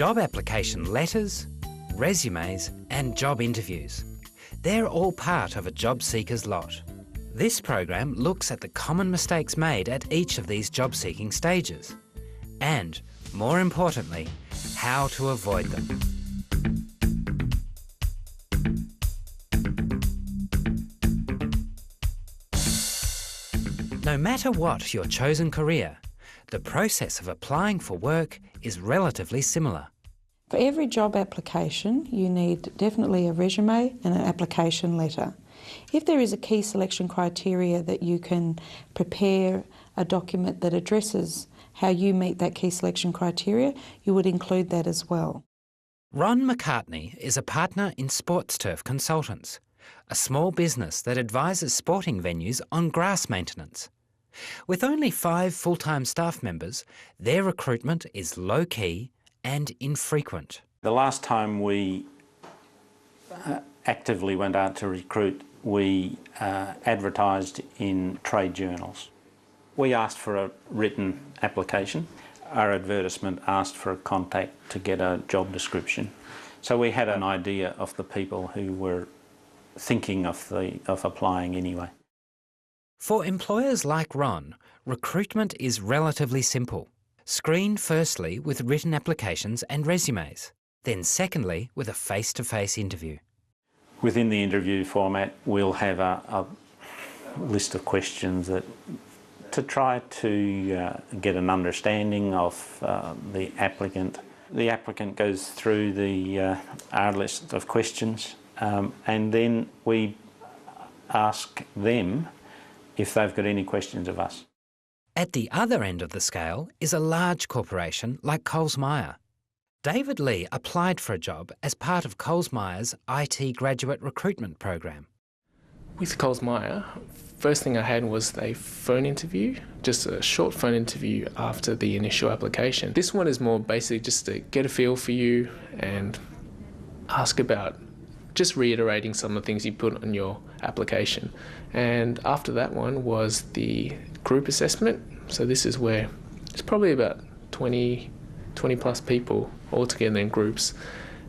Job application letters, resumes and job interviews. They're all part of a job seeker's lot. This program looks at the common mistakes made at each of these job-seeking stages and, more importantly, how to avoid them. No matter what your chosen career, the process of applying for work is relatively similar. For every job application, you need definitely a resume and an application letter. If there is a key selection criteria that you can prepare a document that addresses how you meet that key selection criteria, you would include that as well. Ron McCartney is a partner in Sports Turf Consultants, a small business that advises sporting venues on grass maintenance. With only 5 full-time staff members, their recruitment is low-key and infrequent. The last time we actively went out to recruit, we advertised in trade journals. We asked for a written application. Our advertisement asked for a contact to get a job description. So we had an idea of the people who were thinking of applying anyway. For employers like Ron, recruitment is relatively simple. Screen firstly with written applications and resumes, then secondly with a face-to-face interview. Within the interview format, we'll have a list of questions to try to get an understanding of the applicant. The applicant goes through our list of questions and then we ask them if they've got any questions of us. At the other end of the scale is a large corporation like Coles-Myer. David Lee applied for a job as part of Coles-Myer's IT graduate recruitment program. With Coles-Myer, first thing I had was a phone interview, just a short phone interview after the initial application. This one is more basically just to get a feel for you and ask about just reiterating some of the things you put on your application. And after that one was the group assessment. So this is where it's probably about 20 plus people all together in groups,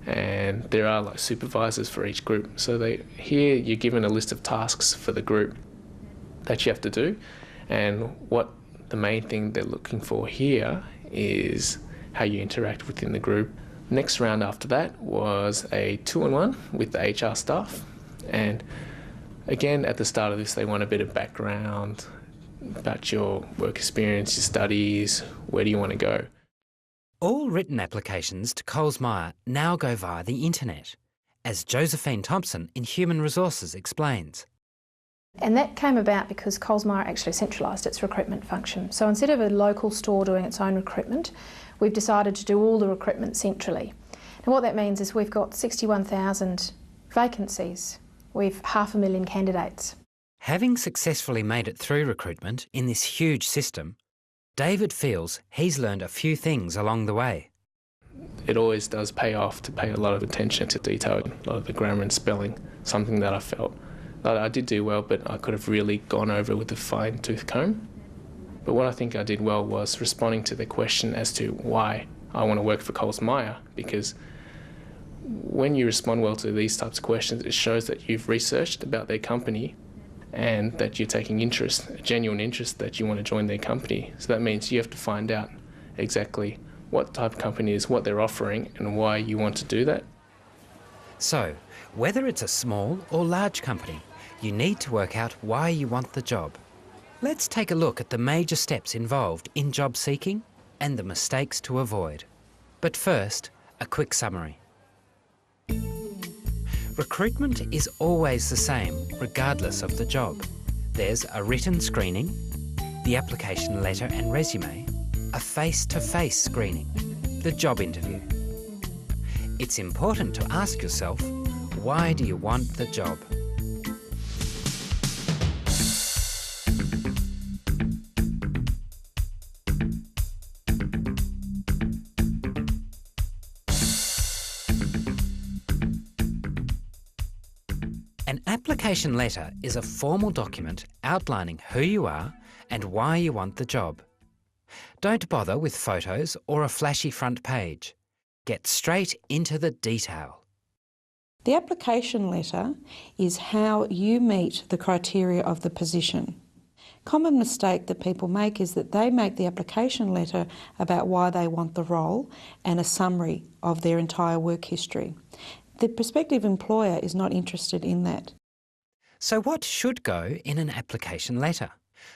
and there are like supervisors for each group. So here you're given a list of tasks for the group that you have to do, and what the main thing they're looking for here is how you interact within the group. Next round after that was a 2-on-1 with the HR staff, and again at the start of this they want a bit of background about your work experience, your studies, where do you want to go. All written applications to Coles-Myer now go via the internet, as Josephine Thompson in Human Resources explains. And that came about because Coles-Myer actually centralised its recruitment function. So instead of a local store doing its own recruitment, we've decided to do all the recruitment centrally. And what that means is we've got 61,000 vacancies. We've 500,000 candidates. Having successfully made it through recruitment in this huge system, David feels he's learned a few things along the way. It always does pay off to pay a lot of attention to detail, a lot of the grammar and spelling, something that I felt that I did do well, but I could have really gone over with a fine-tooth comb. But what I think I did well was responding to the question as to why I want to work for Coles-Myer, because when you respond well to these types of questions, it shows that you've researched about their company and that you're taking interest, a genuine interest that you want to join their company. So that means you have to find out exactly what type of company it is, what they're offering and why you want to do that. So, whether it's a small or large company, you need to work out why you want the job. Let's take a look at the major steps involved in job seeking and the mistakes to avoid. But first, a quick summary. Recruitment is always the same, regardless of the job. There's a written screening, the application letter and resume, a face-to-face screening, the job interview. It's important to ask yourself, why do you want the job? An application letter is a formal document outlining who you are and why you want the job. Don't bother with photos or a flashy front page. Get straight into the detail. The application letter is how you meet the criteria of the position. Common mistake that people make is that they make the application letter about why they want the role and a summary of their entire work history. The prospective employer is not interested in that. So what should go in an application letter?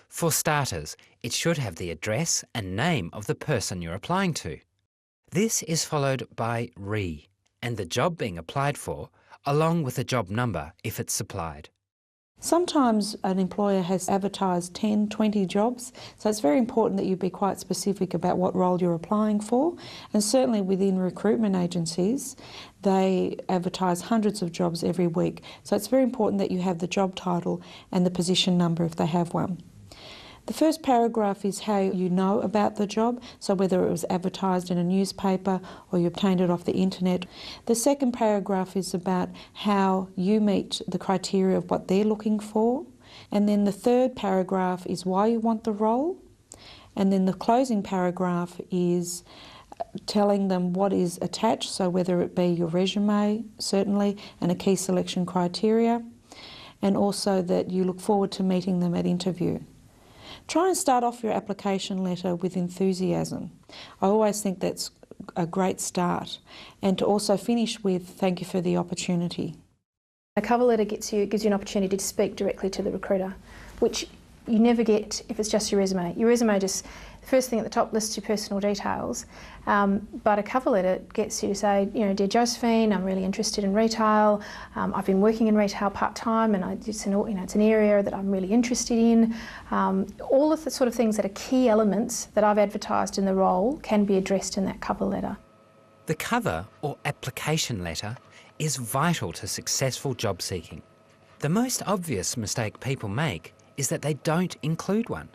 For starters, it should have the address and name of the person you're applying to. This is followed by RE and the job being applied for, along with a job number if it's supplied. Sometimes an employer has advertised 10, 20 jobs, so it's very important that you be quite specific about what role you're applying for. And certainly within recruitment agencies, they advertise hundreds of jobs every week. So it's very important that you have the job title and the position number if they have one. The first paragraph is how you know about the job, so whether it was advertised in a newspaper or you obtained it off the internet. The second paragraph is about how you meet the criteria of what they're looking for. And then the third paragraph is why you want the role. And then the closing paragraph is telling them what is attached, so whether it be your resume, certainly, and a key selection criteria, and also that you look forward to meeting them at interview. Try and start off your application letter with enthusiasm. I always think that's a great start. And to also finish with, thank you for the opportunity. A cover letter gives you an opportunity to speak directly to the recruiter, which you never get if it's just your resume. Your resume just, the first thing at the top lists your personal details, but a cover letter gets you to say, you know, dear Josephine, I'm really interested in retail. I've been working in retail part-time, and it's an area that I'm really interested in. All of the sort of things that are key elements that I've advertised in the role can be addressed in that cover letter. The cover or application letter is vital to successful job seeking. The most obvious mistake people make is that they don't include one.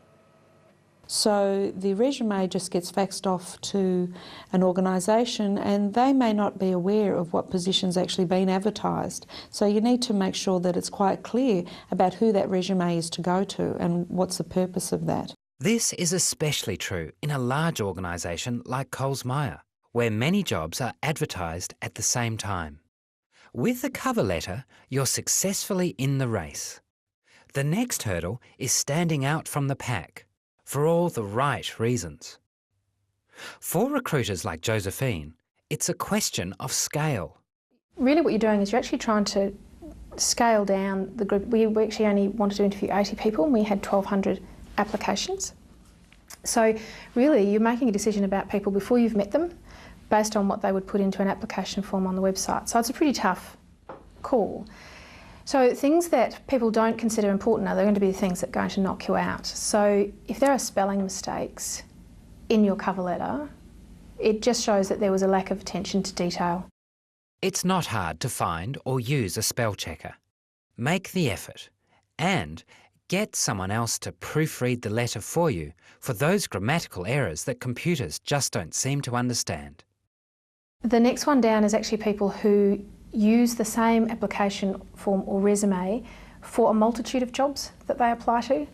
So the resume just gets faxed off to an organisation and they may not be aware of what position's actually been advertised. So you need to make sure that it's quite clear about who that resume is to go to and what's the purpose of that. This is especially true in a large organisation like Coles Myer, where many jobs are advertised at the same time. With a cover letter, you're successfully in the race. The next hurdle is standing out from the pack, for all the right reasons. For recruiters like Josephine, it's a question of scale. Really what you're doing is you're actually trying to scale down the group. We actually only wanted to interview 80 people and we had 1,200 applications. So really you're making a decision about people before you've met them based on what they would put into an application form on the website. So it's a pretty tough call. So things that people don't consider important are going to be the things that are going to knock you out. So if there are spelling mistakes in your cover letter, it just shows that there was a lack of attention to detail. It's not hard to find or use a spell checker. Make the effort and get someone else to proofread the letter for you for those grammatical errors that computers just don't seem to understand. The next one down is actually people who use the same application form or resume for a multitude of jobs that they apply to.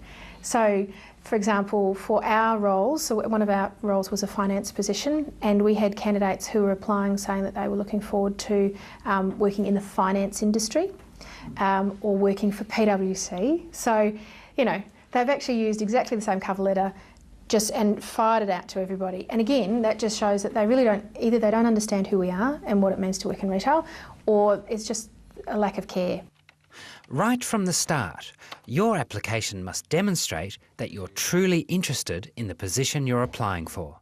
So, for example, for our roles, so one of our roles was a finance position, and we had candidates who were applying saying that they were looking forward to working in the finance industry or working for PwC. So, you know, they've actually used exactly the same cover letter and fired it out to everybody. And again, that just shows that they really either they don't understand who we are and what it means to work in retail, or it's just a lack of care. Right from the start, your application must demonstrate that you're truly interested in the position you're applying for.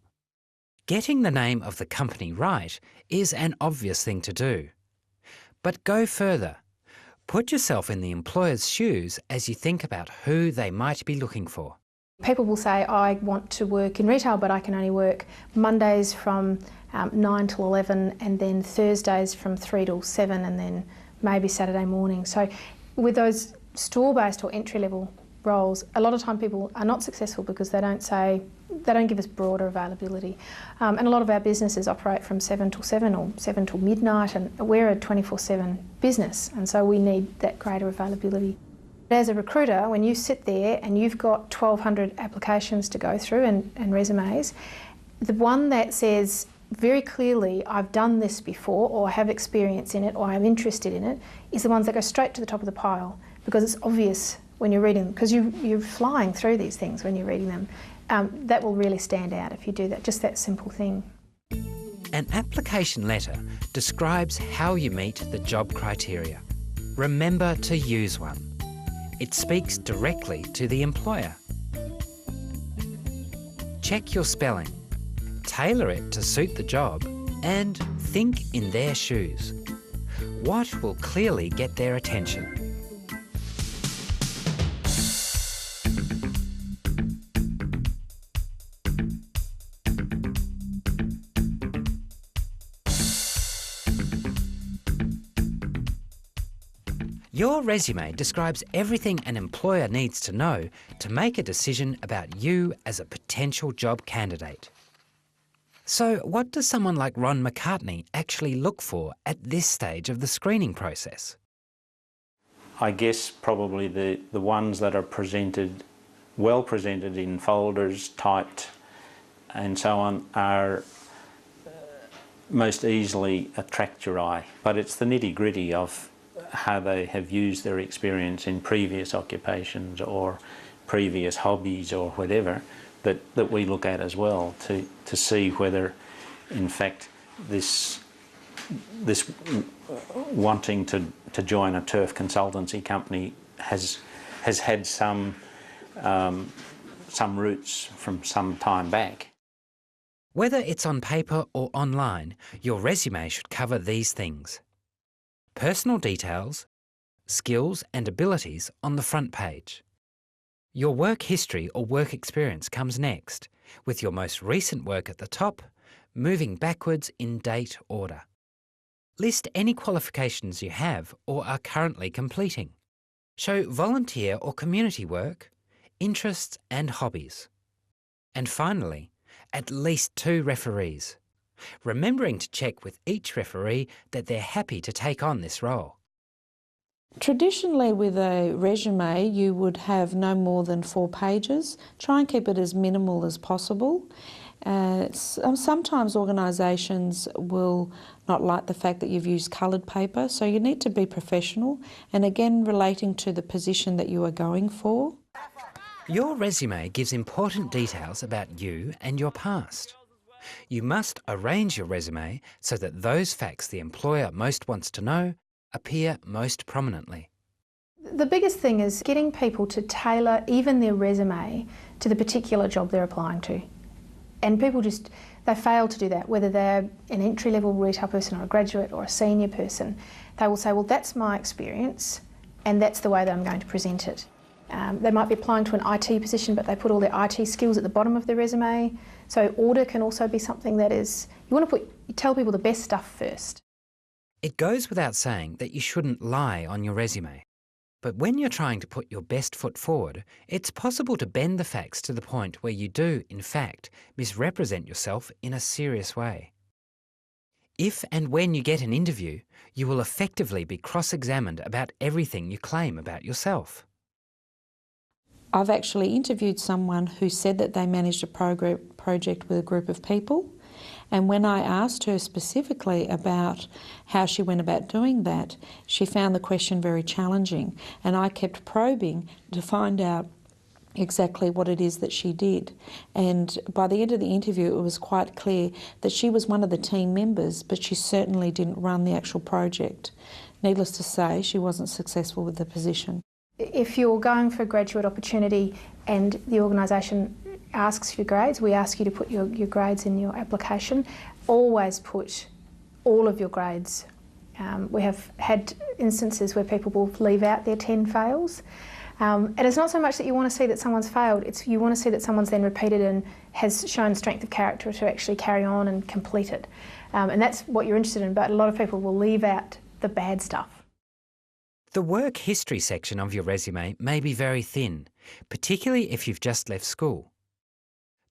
Getting the name of the company right is an obvious thing to do. But go further. Put yourself in the employer's shoes as you think about who they might be looking for. People will say, I want to work in retail, but I can only work Mondays from 9 till 11 and then Thursdays from 3 till 7 and then maybe Saturday morning. So with those store-based or entry-level roles, a lot of time people are not successful because they don't give us broader availability. And a lot of our businesses operate from 7 till 7 or 7 till midnight, and we're a 24/7 business, and so we need that greater availability. As a recruiter, when you sit there and you've got 1,200 applications to go through and resumes, the one that says very clearly I've done this before, or I have experience in it, or I'm interested in it, is the ones that go straight to the top of the pile, because it's obvious when you're reading them, because you're flying through these things when you're reading them. That will really stand out if you do that, just that simple thing. An application letter describes how you meet the job criteria. Remember to use one. It speaks directly to the employer. Check your spelling, tailor it to suit the job, and think in their shoes. What will clearly get their attention? Your resume describes everything an employer needs to know to make a decision about you as a potential job candidate. So what does someone like Ron McCartney actually look for at this stage of the screening process? I guess probably the ones that are presented, well presented in folders, typed and so on, are most easily attract your eye. But it's the nitty-gritty of how they have used their experience in previous occupations or previous hobbies or whatever that we look at as well to see whether in fact this wanting to join a turf consultancy company has had some roots from some time back. Whether it's on paper or online, your resume should cover these things: personal details, skills and abilities on the front page. Your work history or work experience comes next, with your most recent work at the top, moving backwards in date order. List any qualifications you have or are currently completing. Show volunteer or community work, interests and hobbies. And finally, at least 2 referees, remembering to check with each referee that they're happy to take on this role. Traditionally with a resume you would have no more than 4 pages. Try and keep it as minimal as possible. Sometimes organisations will not like the fact that you've used coloured paper, so you need to be professional, and again relating to the position that you are going for. Your resume gives important details about you and your past. You must arrange your resume so that those facts the employer most wants to know appear most prominently. The biggest thing is getting people to tailor even their resume to the particular job they're applying to. And people they fail to do that, whether they're an entry-level retail person or a graduate or a senior person. They will say, well, that's my experience and that's the way that I'm going to present it. They might be applying to an IT position, but they put all their IT skills at the bottom of their resume. So order can also be something that is, you tell people the best stuff first. It goes without saying that you shouldn't lie on your resume. But when you're trying to put your best foot forward, it's possible to bend the facts to the point where you do, in fact, misrepresent yourself in a serious way. If and when you get an interview, you will effectively be cross-examined about everything you claim about yourself. I've actually interviewed someone who said that they managed a project with a group of people, and when I asked her specifically about how she went about doing that, she found the question very challenging, and I kept probing to find out exactly what it is that she did. And by the end of the interview it was quite clear that she was one of the team members, but she certainly didn't run the actual project. Needless to say, she wasn't successful with the position. If you're going for a graduate opportunity and the organisation asks for your grades, we ask you to put your grades in your application. Always put all of your grades. We have had instances where people will leave out their 10 fails. And it's not so much that you want to see that someone's failed, it's you want to see that someone's then repeated and has shown strength of character to actually carry on and complete it. And that's what you're interested in, but a lot of people will leave out the bad stuff. The work history section of your resume may be very thin, particularly if you've just left school.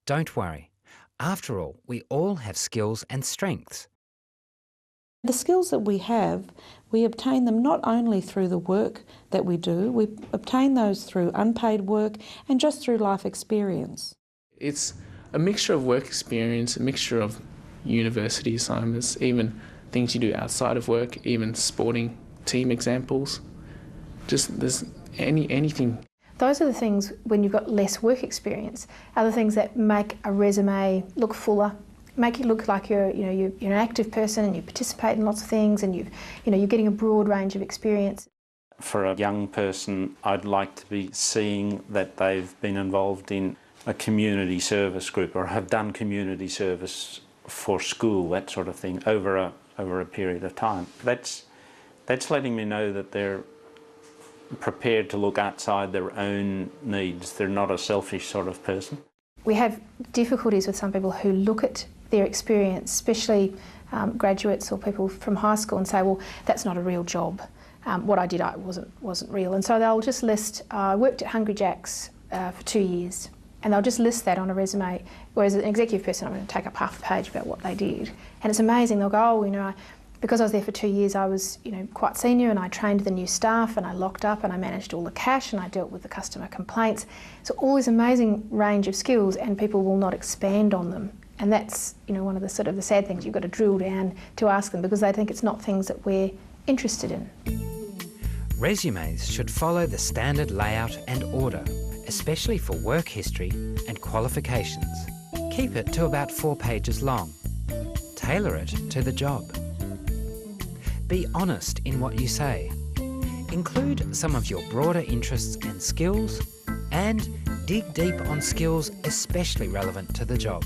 Don't worry. After all, we all have skills and strengths. The skills that we have, we obtain them not only through the work that we do, we obtain those through unpaid work and just through life experience. It's a mixture of work experience, a mixture of university assignments, even things you do outside of work, even sporting team examples. Just there's anything. Those are the things, when you've got less work experience, are the things that make a resume look fuller, make it look like you're an active person and you participate in lots of things, and you're getting a broad range of experience. For a young person, I'd like to be seeing that they've been involved in a community service group or have done community service for school, that sort of thing, over a period of time. That's letting me know that they're prepared to look outside their own needs. They're not a selfish sort of person. We have difficulties with some people who look at their experience, especially graduates or people from high school, and say, well, that's not a real job. What I did wasn't real. And so they'll just list, I worked at Hungry Jack's for 2 years, and they'll just list that on a resume, whereas an executive person, I'm going to take up half a page about what they did. And it's amazing. They'll go, oh, because I was there for 2 years, I was quite senior, and I trained the new staff, and I locked up, and I managed all the cash, and I dealt with the customer complaints. So all this amazing range of skills, and people will not expand on them. And that's one of the sort of the sad things. You've got to drill down to ask them, because they think it's not things that we're interested in. Resumes should follow the standard layout and order, especially for work history and qualifications. Keep it to about 4 pages long. Tailor it to the job. Be honest in what you say. Include some of your broader interests and skills, and dig deep on skills especially relevant to the job.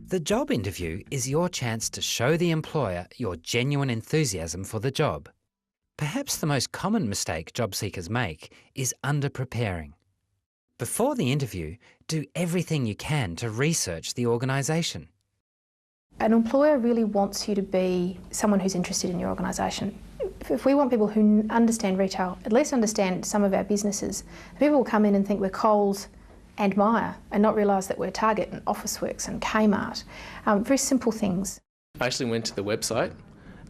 The job interview is your chance to show the employer your genuine enthusiasm for the job. Perhaps the most common mistake job seekers make is under-preparing. Before the interview, do everything you can to research the organisation. An employer really wants you to be someone who's interested in your organisation. If we want people who understand retail, at least understand some of our businesses, people will come in and think we're Coles and Myer and not realise that we're Target and Officeworks and Kmart. Very simple things. I actually went to the website,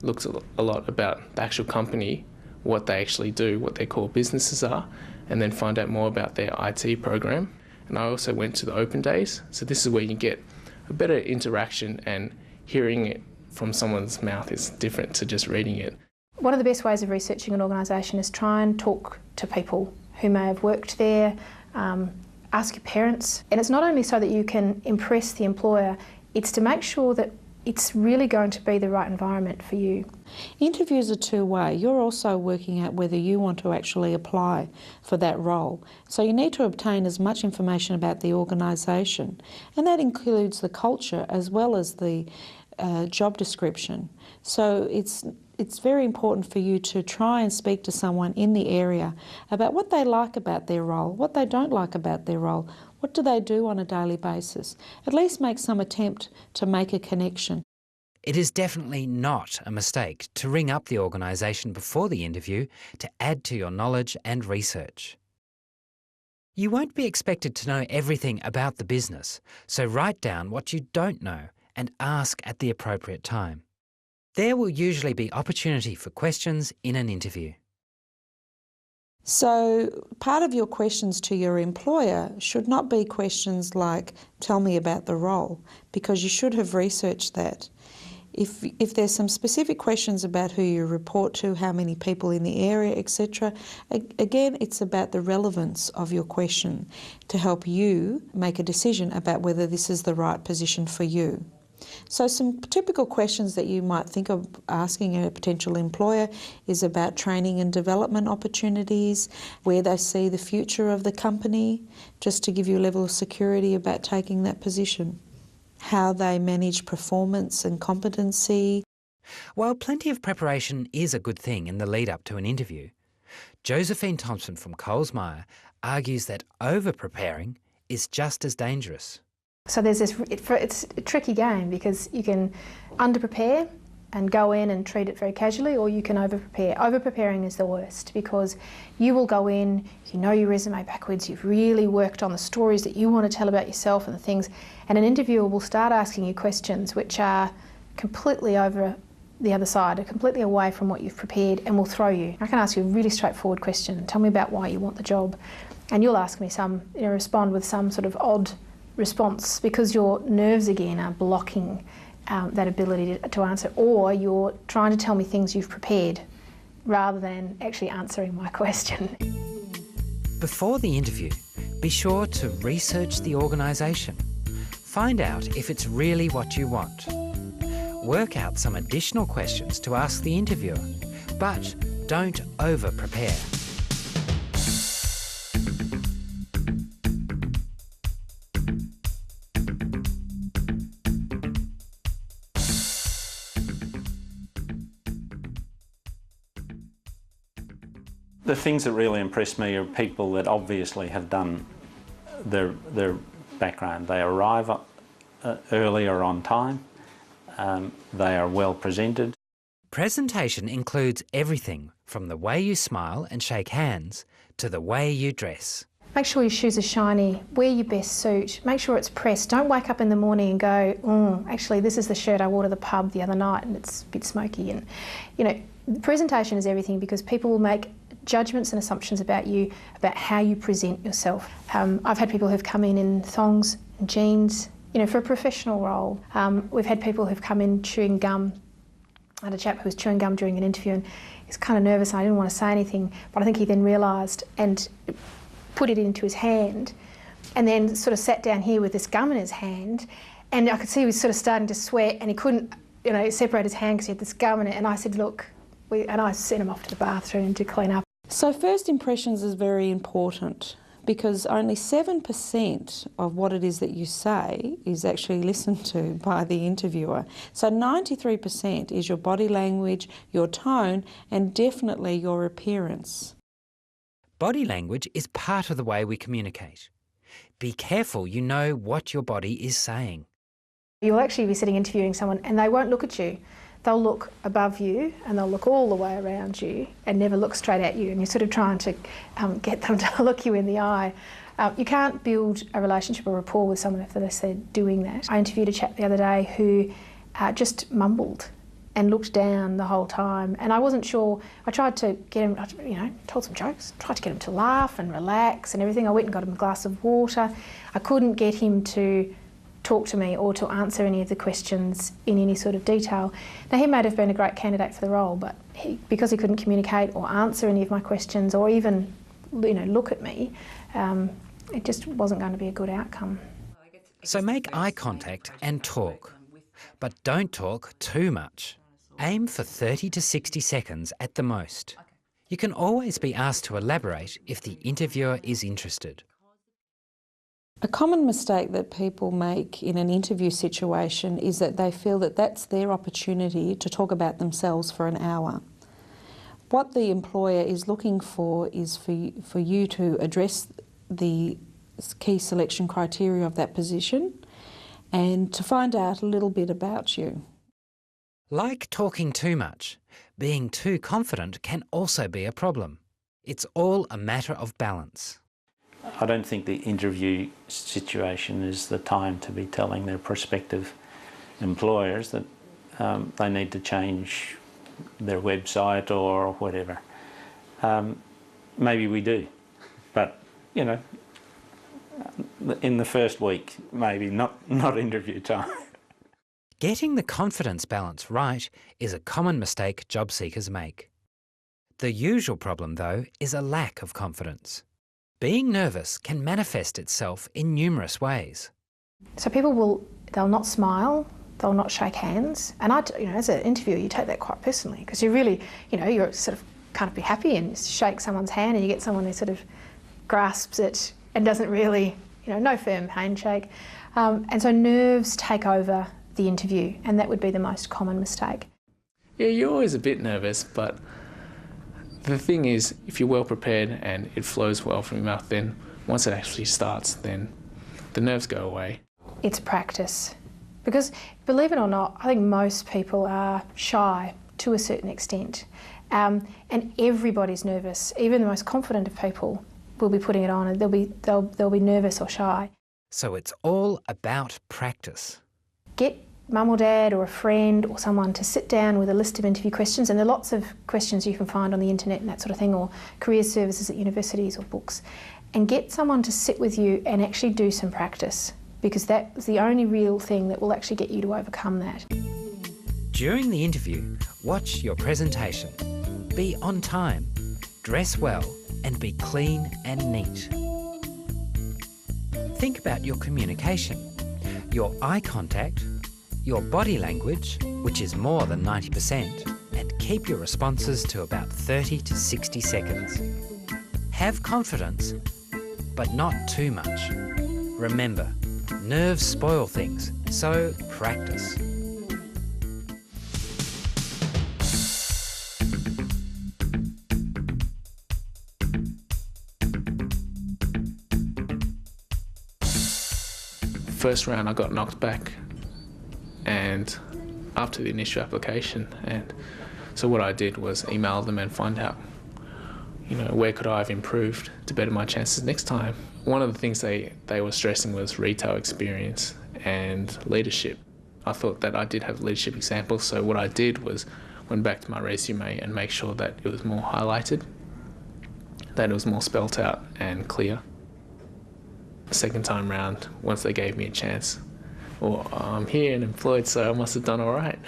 looked a lot about the actual company, what they actually do, what their core businesses are, and then find out more about their IT program. And I also went to the open days, so this is where you get a better interaction, and hearing it from someone's mouth is different to just reading it. One of the best ways of researching an organisation is try and talk to people who may have worked there, ask your parents. And it's not only so that you can impress the employer, it's to make sure that it's really going to be the right environment for you. Interviews are two-way. You're also working out whether you want to actually apply for that role. So you need to obtain as much information about the organisation, and that includes the culture as well as the job description. So it's very important for you to try and speak to someone in the area about what they like about their role, what they don't like about their role, what do they do on a daily basis. At least make some attempt to make a connection. It is definitely not a mistake to ring up the organisation before the interview to add to your knowledge and research. You won't be expected to know everything about the business, so write down what you don't know and ask at the appropriate time. There will usually be opportunity for questions in an interview. So part of your questions to your employer should not be questions like, tell me about the role, because you should have researched that. If there's some specific questions about who you report to, how many people in the area, etc., again, it's about the relevance of your question to help you make a decision about whether this is the right position for you. So some typical questions that you might think of asking a potential employer is about training and development opportunities, where they see the future of the company, just to give you a level of security about taking that position, how they manage performance and competency. While plenty of preparation is a good thing in the lead up to an interview, Josephine Thompson from Coles Myer argues that over-preparing is just as dangerous. So there's it's a tricky game, because you can under-prepare and go in and treat it very casually, or you can over-prepare. Over-preparing is the worst, because you will go in, you know your resume backwards, you've really worked on the stories that you want to tell about yourself and the things, and an interviewer will start asking you questions which are completely over the other side, completely away from what you've prepared, and will throw you. I can ask you a really straightforward question. Tell me about why you want the job. And you'll ask me respond with some sort of odd response because your nerves again are blocking that ability to answer, or you're trying to tell me things you've prepared rather than actually answering my question. Before the interview, be sure to research the organisation. Find out if it's really what you want. Work out some additional questions to ask the interviewer, but don't over-prepare. The things that really impress me are people that obviously have done their background. They arrive early or on time. They are well presented. Presentation includes everything from the way you smile and shake hands to the way you dress. Make sure your shoes are shiny, wear your best suit, make sure it's pressed. Don't wake up in the morning and go, actually this is the shirt I wore to the pub the other night and it's a bit smoky. And presentation is everything because people will make judgments and assumptions about you, about how you present yourself. I've had people who've come in thongs and jeans, for a professional role. We've had people who've come in chewing gum. I had a chap who was chewing gum during an interview and he was kind of nervous and I didn't want to say anything, but I think he then realised and put it into his hand and then sort of sat down here with this gum in his hand, and I could see he was sort of starting to sweat and he couldn't separate his hand because he had this gum in it, and I said, look, and I sent him off to the bathroom to clean up. So first impressions is very important because only 7% of what it is that you say is actually listened to by the interviewer. So 93% is your body language, your tone, and definitely your appearance. Body language is part of the way we communicate. Be careful you know what your body is saying. You'll actually be sitting interviewing someone and they won't look at you. They'll look above you and they'll look all the way around you and never look straight at you, and you're sort of trying to get them to look you in the eye. You can't build a relationship or rapport with someone if they're doing that. I interviewed a chap the other day who just mumbled and looked down the whole time, and I wasn't sure. I tried to get him, told some jokes, tried to get him to laugh and relax and everything. I went and got him a glass of water. I couldn't get him to talk to me or to answer any of the questions in any sort of detail. Now, he might have been a great candidate for the role, but because he couldn't communicate or answer any of my questions or even look at me, it just wasn't going to be a good outcome. So make eye contact and talk, but don't talk too much. Aim for 30 to 60 seconds at the most. You can always be asked to elaborate if the interviewer is interested. A common mistake that people make in an interview situation is that they feel that that's their opportunity to talk about themselves for an hour. What the employer is looking for is for you to address the key selection criteria of that position and to find out a little bit about you. Like talking too much, being too confident can also be a problem. It's all a matter of balance. I don't think the interview situation is the time to be telling their prospective employers that they need to change their website or whatever. Maybe we do, but in the first week, maybe not interview time. Getting the confidence balance right is a common mistake job seekers make. The usual problem, though, is a lack of confidence. Being nervous can manifest itself in numerous ways. So they'll not smile, they'll not shake hands, and as an interviewer, you take that quite personally because you really, you're sort of can't be happy and shake someone's hand and you get someone who sort of grasps it and doesn't really, no firm handshake, and so nerves take over the interview, and that would be the most common mistake. Yeah, you're always a bit nervous, but the thing is, if you're well prepared and it flows well from your mouth, then once it actually starts, then the nerves go away. It's practice. Because, believe it or not, I think most people are shy to a certain extent. And everybody's nervous. Even the most confident of people will be putting it on and they'll be nervous or shy. So it's all about practice. Get mum or dad or a friend or someone to sit down with a list of interview questions, and there are lots of questions you can find on the internet and that sort of thing, or career services at universities or books, and get someone to sit with you and actually do some practice, because that's the only real thing that will actually get you to overcome that. During the interview, watch your presentation. Be on time, dress well, and be clean and neat. Think about your communication, your eye contact, your body language, which is more than 90%, and keep your responses to about 30 to 60 seconds. Have confidence, but not too much. Remember, nerves spoil things, so practice. First round I got knocked back, and after the initial application, and so what I did was email them and find out, where could I have improved to better my chances next time. One of the things they were stressing was retail experience and leadership. I thought that I did have leadership examples, so what I did was went back to my resume and make sure that it was more highlighted, that it was more spelt out and clear. Second time round, once they gave me a chance, I'm here and employed, so I must have done all right.